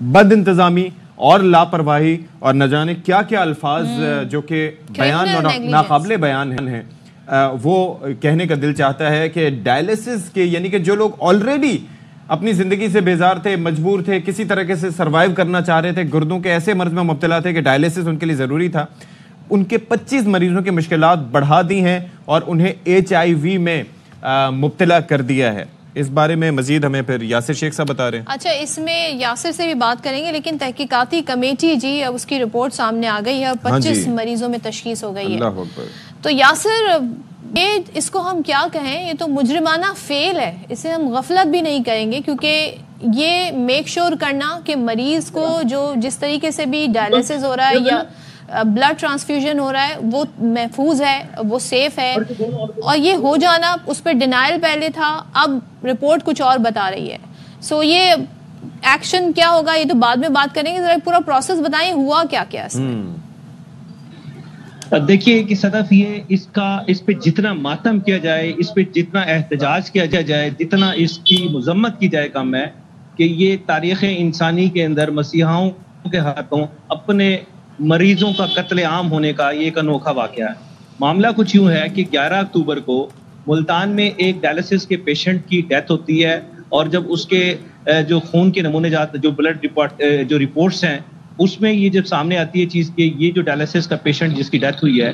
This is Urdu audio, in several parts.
بد انتظامی اور لاپرواہی اور نہ جانے کیا کیا الفاظ جو کہ بیان اور ناقابل بیان ہیں، وہ کہنے کا دل چاہتا ہے کہ ڈائلیسس کے یعنی کہ جو لوگ آلریڈی اپنی زندگی سے بیزار تھے، مجبور تھے، کسی طرح سے سروائیو کرنا چاہ رہے تھے، گردوں کے ایسے مرض میں مبتلا تھے کہ ڈائلیسس ان کے لیے ضروری تھا، ان کے 25 مریضوں کی مشکلات بڑھا دی ہیں اور انہیں HIV میں مبتلا کر دیا ہے۔ اس بارے میں مزید ہمیں پھر یاسر شیخ صاحب بتا رہے ہیں۔ اچھا، اس میں یاسر سے بھی بات کریں گے، لیکن تحقیقاتی کمیٹی جی اب اس کی رپورٹ سامنے آ گئی ہے اور 25 مریضوں میں تشخیص ہو گئی ہے۔ اللہ اکبر۔ تو یاسر، اس کو ہم کیا کہیں، یہ تو مجرمانہ فیل ہے، اسے ہم غفلت بھی نہیں کہیں گے، کیونکہ یہ میک شور کرنا کہ مریض کو جو جس طریقے سے بھی ڈائلیسس ہو رہا ہے یا بلڈ ٹرانسفیوژن ہو رہا ہے وہ محفوظ ہے، وہ سیف ہے، اور یہ ہو جانا اس پہ ڈینائل پہلے تھا، اب رپورٹ کچھ اور بتا رہی ہے۔ سو یہ ایکشن کیا ہوگا یہ تو بعد میں بات کریں گے، ذرا پورا پروسیس بتائیں، ہوا کیا کیا اس میں؟ دیکھیے کہ صدف یہ اس پہ جتنا ماتم کیا جائے، اس پہ جتنا احتجاج کیا جائے، جتنا اس کی مذمت کی جائے کم ہے، کہ یہ تاریخ انسانی کے اندر مسیحاؤں کے ہاتھوں اپنے مریضوں کا قتل عام ہونے کا یہ ایک انوکھا واقعہ ہے۔ معاملہ کچھ یوں ہے کہ 11 اکتوبر کو ملتان میں ایک ڈائلیسس کے پیشنٹ کی ڈیتھ ہوتی ہے، اور جب اس کے جو خون کے نمونے جو بلڈ جو رپورٹس ہیں اس میں یہ جب سامنے آتی ہے چیز کہ یہ جو ڈائلیسس کا پیشنٹ جس کی ڈیتھ ہوئی ہے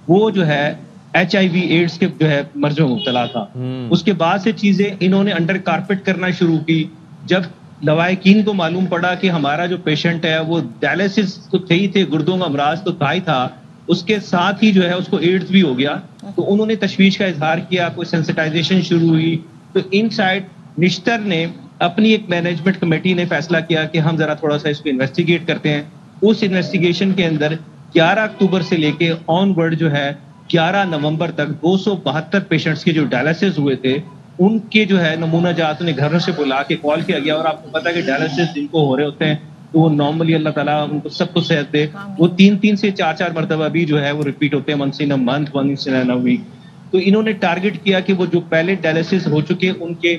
وہ جو ہے HIV ایڈز کے جو ہے مرض میں مبتلا تھا۔ اس کے بعد سے چیزیں انہوں نے انڈر کارپیٹ کرنا شروع کی۔ جب لوائقین کو معلوم پڑا کہ ہمارا جو پیشنٹ ہے وہ ڈائلیسس تو تھے ہی تھے، گردوں کا امراض تو تھا ہی تھا، اس کے ساتھ ہی جو ہے اس کو ایڈز بھی ہو گیا، تو انہوں نے تشویش کا اظہار کیا، کوئی سینسٹائزیشن شروع ہوئی۔ تو ان سائڈ نشتر نے اپنی ایک مینجمنٹ کمیٹی نے فیصلہ کیا کہ ہم ذرا تھوڑا سا اس کو انویسٹیگیٹ کرتے ہیں۔ اس انویسٹیگیشن کے اندر 11 اکتوبر سے لے کے آن ورڈ جو ہے 11 نومبر تک 272 پیشنٹس کے جو ڈائلیسس ہوئے تھے ان کے جو ہے نمونہ جات انہیں گھروں سے بلا کے کال کیا گیا، اور آپ کو پتا ہے کہ ڈائلیسس جن کو ہو رہے ہوتے ہیں تو وہ نارملی اللہ تعالیٰ ان کو سب کو صحت دے، وہ 3 سے 4 مرتبہ بھی جو ہے وہ ریپیٹ ہوتے ہیں، once in a month, once in a week۔ تو انہوں نے ٹارگٹ کیا کہ وہ جو پہلے ڈائلیسس ہو چکے ان کے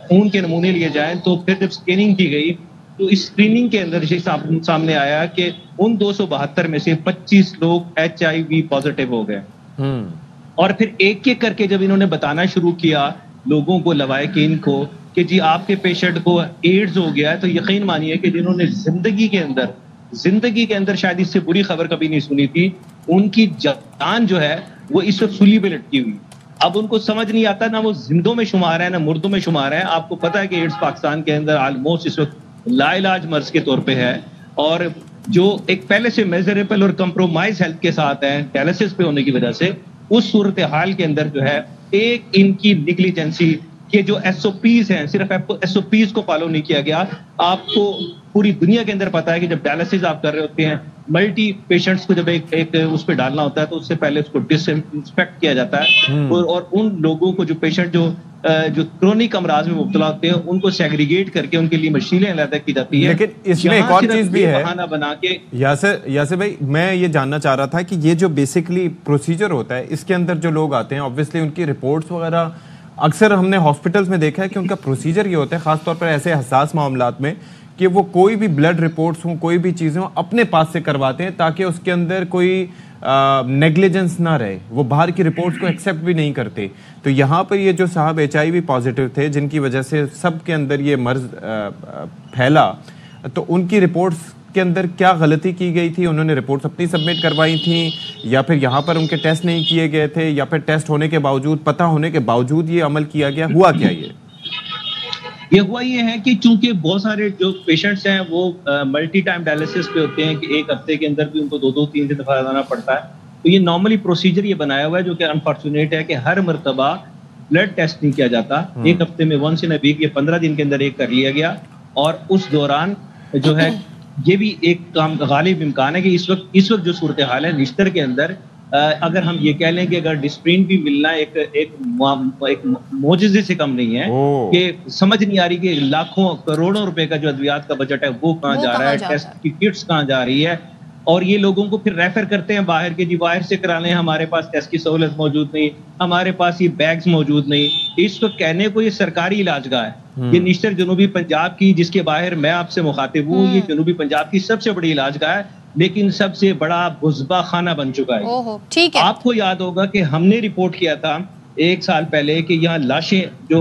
خون کے نمونے لیے جائیں۔ تو پھر جب اسکریننگ کی گئی تو اس اسکریننگ کے اندر سامنے آیا کہ ان 272 میں سے 25 لوگ HIV پازیٹیو ہو گئے، اور پھر ایک ایک کر کے جب انہوں نے بتانا شروع کیا لوگوں کو، لوائقین کو، کہ جی آپ کے پیشنٹ کو ایڈز ہو گیا ہے، تو یقین مانیے کہ جنہوں نے زندگی کے اندر شاید اس سے بری خبر کبھی نہیں سنی تھی، ان کی جان جو ہے وہ اس وقت سولی پہ لٹکی ہوئی۔ اب ان کو سمجھ نہیں آتا، نہ وہ زندوں میں شمار ہے نہ مردوں میں شمار ہے۔ آپ کو پتا ہے کہ ایڈز پاکستان کے اندر آلموسٹ اس وقت لا علاج مرض کے طور پہ ہے، اور جو ایک پہلے سے میزریبل اور کمپرومائز ہیلتھ کے ساتھ ہیں ڈائلیسس پہ ہونے کی وجہ سے، اس صورتحال کے اندر جو ہے ایک ان کی نیگلیجنسی کہ جو SOPs ہیں، صرف SOPs کو فالو نہیں کیا گیا۔ آپ کو پوری دنیا کے اندر پتا ہے کہ جب ڈائلیسس آپ کر رہے ہوتے ہیں، ملٹی پیشنٹس کو جب ایک اس پہ ڈالنا ہوتا ہے تو اس سے پہلے اس کو ڈس انفیکٹ کیا جاتا ہے، اور ان لوگوں کو جو پیشنٹ جو کرونک امراض میں مبتلا ہوتے ہیں ان کو سیگریگیٹ کر کے ان کے لیے مشینیں علیحدہ کی جاتی ہے۔ لیکن اس میں ایک اور چیز بھی ہے بہانہ بنا کے، یاسر بھائی، میں یہ جاننا چاہ رہا تھا کہ یہ جو بیسکلی پروسیجر ہوتا ہے اس کے اندر جو لوگ آتے ہیں obviously ان کی رپورٹس وغیرہ اکثر ہم نے ہاسپٹلز میں دیکھا ہے کہ ان کا پروسیجر یہ ہوتا ہے، خاص طور پر ایسے حساس معاملات میں، کہ وہ کوئی بھی بلڈ رپورٹس ہوں، کوئی بھی چیزیں ہوں، اپنے پاس سے کرواتے ہیں تاکہ اس کے اندر کوئی نیگلیجنس نہ رہے، وہ باہر کی رپورٹس کو ایکسیپٹ بھی نہیں کرتے۔ تو یہاں پر یہ جو صاحب HIV پازیٹیو تھے جن کی وجہ سے سب کے اندر یہ مرض پھیلا، تو ان کی رپورٹس کے اندر کیا غلطی کی گئی تھی؟ انہوں نے رپورٹس اپنی سبمٹ کروائی تھیں، یا پھر یہاں پر ان کے ٹیسٹ نہیں کیے گئے تھے، یا پھر ٹیسٹ ہونے کے باوجود، پتہ ہونے کے باوجود یہ عمل کیا گیا؟ ہوا کیا یہ ہوا یہ ہے کہ چونکہ بہت سارے جو پیشنٹس ہیں وہ ملٹی ٹائم ڈائلیسس پہ ہوتے ہیں کہ ایک ہفتے کے اندر بھی ان کو 2-3 دفعہ جانا پڑتا ہے، تو یہ نارملی پروسیجر یہ بنایا ہوا ہے جو کہ انفارچونیٹ ہے کہ ہر مرتبہ بلڈ ٹیسٹ نہیں کیا جاتا، ایک ہفتے میں once in a week، یہ 15 دن کے اندر ایک کر لیا گیا۔ اور اس دوران جو ہے یہ بھی ایک کام غالب امکان ہے کہ اس وقت جو صورتحال ہے نشتر کے اندر، اگر ہم یہ کہہ لیں کہ اگر ڈسپرین بھی ملنا ایک معجزے سے کم نہیں ہے، کہ سمجھ نہیں آ رہی کہ لاکھوں کروڑوں روپے کا جو ادویات کا بجٹ ہے وہ کہاں جا رہا ہے، ٹیسٹ کی کٹس کہاں جا رہی ہے۔ اور یہ لوگوں کو پھر ریفر کرتے ہیں باہر کے، جی باہر سے کرا لیں، ہمارے پاس ٹیسٹ کی سہولت موجود نہیں، ہمارے پاس یہ بیگز موجود نہیں۔ اس کو کہنے کو یہ سرکاری علاج گاہ ہے، یہ نشتر جنوبی پنجاب کی، جس کے باہر میں آپ سے مخاطب ہوں، یہ جنوبی پنجاب کی سب سے بڑی علاج گاہ ہے، لیکن سب سے بڑا بزبہ خانہ بن چکا ہے۔ ٹھیک ہے، آپ کو یاد ہوگا کہ ہم نے رپورٹ کیا تھا 1 سال پہلے کہ یہاں لاشیں جو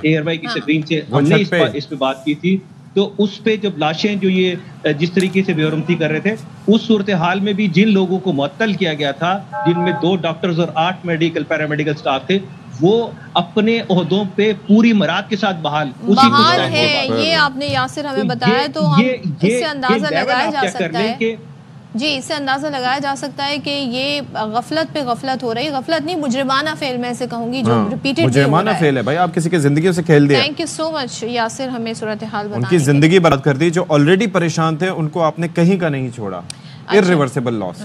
ایئر وائی کی سکرین سے ہم نے اس پہ بات کی تھی، تو اس پہ جب لاشیں جو یہ جس طریقے سے بے حرمتی کر رہے تھے، اس صورتحال میں بھی جن لوگوں کو معطل کیا گیا تھا، جن میں 2 ڈاکٹرز اور 8 میڈیکل پیرامیڈیکل سٹاف تھے، وہ اپنے عہدوں پہ پوری مراعات کے ساتھ بحال ہے۔ یہ آپ نے یاسر ہمیں بتایا، تو ہم اس سے اندازہ لگایا جا سکتا ہے، جی اس سے اندازہ لگایا جا سکتا ہے کہ یہ غفلت پہ غفلت ہو رہی، غفلت نہیں مجرمانہ فعل میں سے کہوں گی، جو ریپیٹڈلی مجرمانہ فعل ہے۔ بھائی آپ کسی کی زندگیوں سے کھیل دیا۔ تھینک یو سو مچ یاسر ہمیں صورتحال بتانے، ان کی زندگی برباد کر دی، جو آلریڈی پریشان تھے ان کو آپ نے کہیں کا نہیں چھوڑا۔ irreversible loss۔